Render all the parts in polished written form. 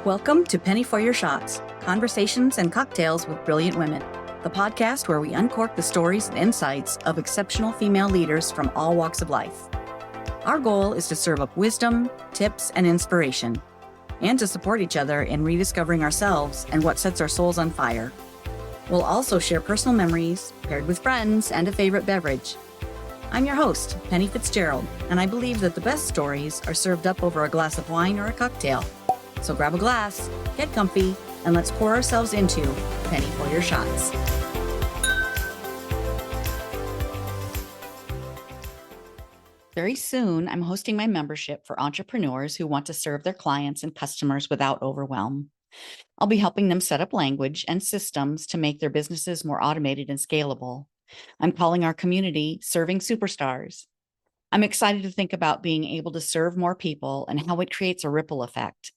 Welcome to Penny for Your Shots, Conversations and Cocktails with Brilliant Women, the podcast where we uncork the stories and insights of exceptional female leaders from all walks of life. Our goal is to serve up wisdom, tips, and inspiration, and to support each other in rediscovering ourselves and what sets our souls on fire. We'll also share personal memories, paired with friends and a favorite beverage. I'm your host, Penny Fitzgerald, and I believe that the best stories are served up over a glass of wine or a cocktail. So grab a glass, get comfy, and let's pour ourselves into Penny for Your Shots. Very soon, I'm hosting my membership for entrepreneurs who want to serve their clients and customers without overwhelm. I'll be helping them set up language and systems to make their businesses more automated and scalable. I'm calling our community Serving Superstars. I'm excited to think about being able to serve more people and how it creates a ripple effect.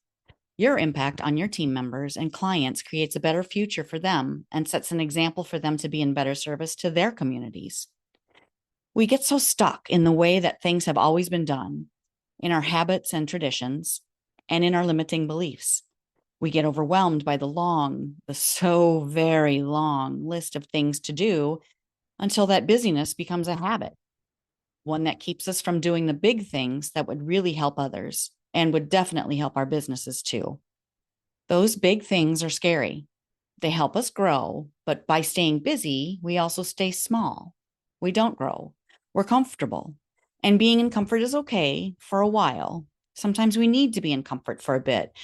Your impact on your team members and clients creates a better future for them and sets an example for them to be in better service to their communities. We get so stuck in the way that things have always been done, in our habits and traditions, and in our limiting beliefs. We get overwhelmed by the so very long list of things to do until that busyness becomes a habit, one that keeps us from doing the big things that would really help others and would definitely help our businesses too. Those big things are scary. They help us grow, but by staying busy, we also stay small. We don't grow. We're comfortable. And being in comfort is okay for a while. Sometimes we need to be in comfort for a bit.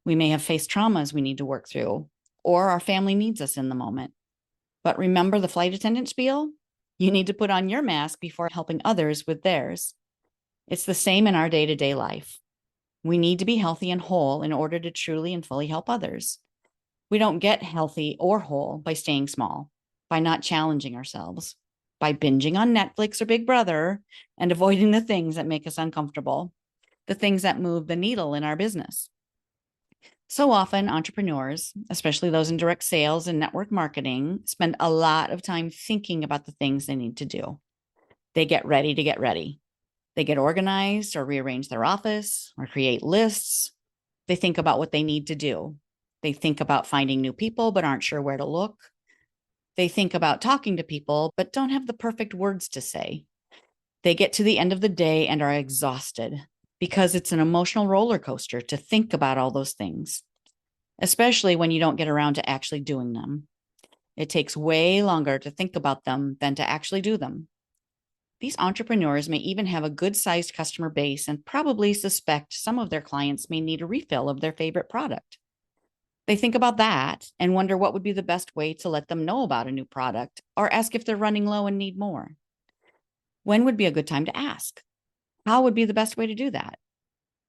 We may have faced traumas we need to work through, or our family needs us in the moment. But remember the flight attendant spiel? You need to put on your mask before helping others with theirs. It's the same in our day-to-day life. We need to be healthy and whole in order to truly and fully help others. We don't get healthy or whole by staying small, by not challenging ourselves, by binging on Netflix or Big Brother and avoiding the things that make us uncomfortable, the things that move the needle in our business. So often, entrepreneurs, especially those in direct sales and network marketing, spend a lot of time thinking about the things they need to do. They get ready to get ready. They get organized or rearrange their office or create lists. They think about what they need to do. They think about finding new people but aren't sure where to look. They think about talking to people but don't have the perfect words to say. They get to the end of the day and are exhausted because it's an emotional roller coaster to think about all those things, especially when you don't get around to actually doing them. It takes way longer to think about them than to actually do them. These entrepreneurs may even have a good-sized customer base and probably suspect some of their clients may need a refill of their favorite product. They think about that and wonder what would be the best way to let them know about a new product or ask if they're running low and need more. When would be a good time to ask? How would be the best way to do that?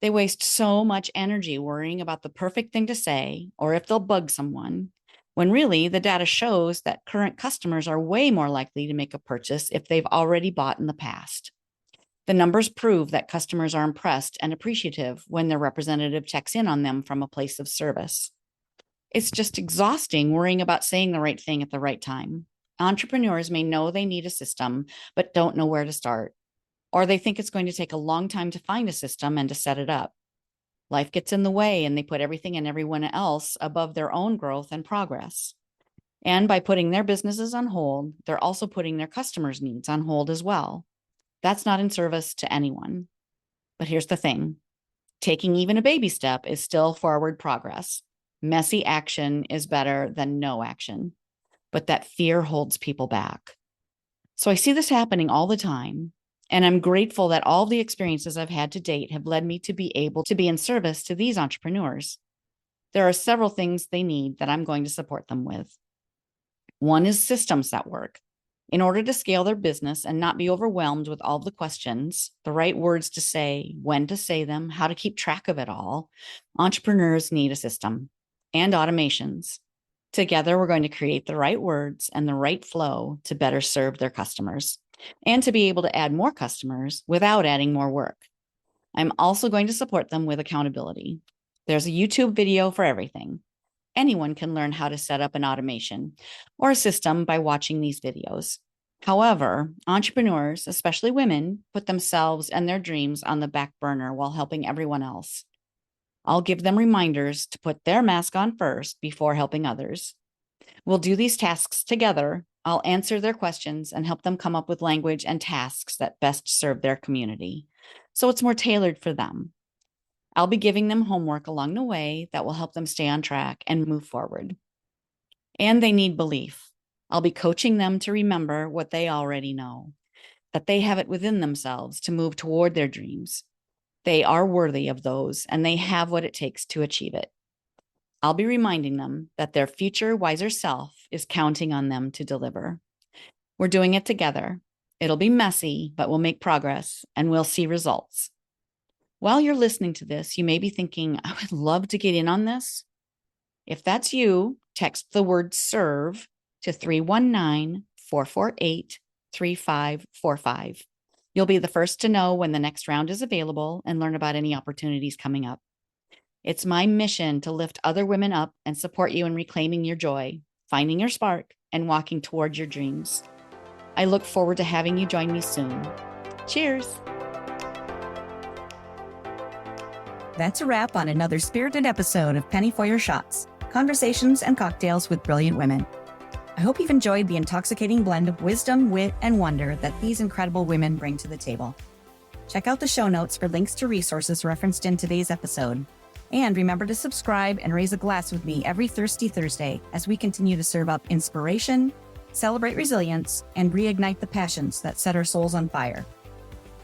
They waste so much energy worrying about the perfect thing to say or if they'll bug someone, when really the data shows that current customers are way more likely to make a purchase if they've already bought in the past. The numbers prove that customers are impressed and appreciative when their representative checks in on them from a place of service. It's just exhausting worrying about saying the right thing at the right time. Entrepreneurs may know they need a system, but don't know where to start, or they think it's going to take a long time to find a system and to set it up. Life gets in the way and they put everything and everyone else above their own growth and progress. And by putting their businesses on hold, they're also putting their customers' needs on hold as well. That's not in service to anyone. But here's the thing. Taking even a baby step is still forward progress. Messy action is better than no action. But that fear holds people back. So I see this happening all the time. And I'm grateful that all the experiences I've had to date have led me to be able to be in service to these entrepreneurs. There are several things they need that I'm going to support them with. One is systems that work. In order to scale their business and not be overwhelmed with all the questions, the right words to say, when to say them, how to keep track of it all, entrepreneurs need a system and automations. Together, we're going to create the right words and the right flow to better serve their customers, and to be able to add more customers without adding more work. I'm also going to support them with accountability. There's a YouTube video for everything. Anyone can learn how to set up an automation or a system by watching these videos. However, entrepreneurs, especially women, put themselves and their dreams on the back burner while helping everyone else. I'll give them reminders to put their mask on first before helping others. We'll do these tasks together. I'll answer their questions and help them come up with language and tasks that best serve their community, so it's more tailored for them. I'll be giving them homework along the way that will help them stay on track and move forward. And they need belief. I'll be coaching them to remember what they already know, that they have it within themselves to move toward their dreams. They are worthy of those, and they have what it takes to achieve it. I'll be reminding them that their future wiser self is counting on them to deliver. We're doing it together. It'll be messy, but we'll make progress and we'll see results. While you're listening to this, you may be thinking, I would love to get in on this. If that's you, text the word SERVE to 319-448-3545. You'll be the first to know when the next round is available and learn about any opportunities coming up. It's my mission to lift other women up and support you in reclaiming your joy, finding your spark, and walking toward your dreams. I look forward to having you join me soon. Cheers. That's a wrap on another spirited episode of Penny for Your Shots, conversations and cocktails with brilliant women. I hope you've enjoyed the intoxicating blend of wisdom, wit, and wonder that these incredible women bring to the table. Check out the show notes for links to resources referenced in today's episode. And remember to subscribe and raise a glass with me every Thirsty Thursday as we continue to serve up inspiration, celebrate resilience, and reignite the passions that set our souls on fire.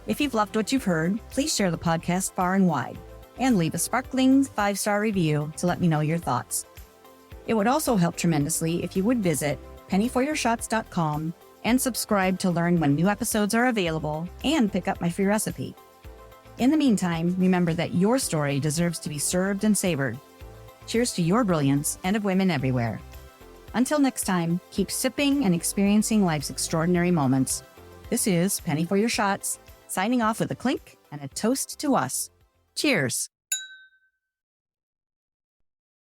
If you've loved what you've heard, please share the podcast far and wide and leave a sparkling 5-star review to let me know your thoughts. It would also help tremendously if you would visit pennyforyourshots.com and subscribe to learn when new episodes are available and pick up my free recipe. In the meantime, remember that your story deserves to be served and savored. Cheers to your brilliance and of women everywhere. Until next time, keep sipping and experiencing life's extraordinary moments. This is Penny for Your Shots, signing off with a clink and a toast to us. Cheers.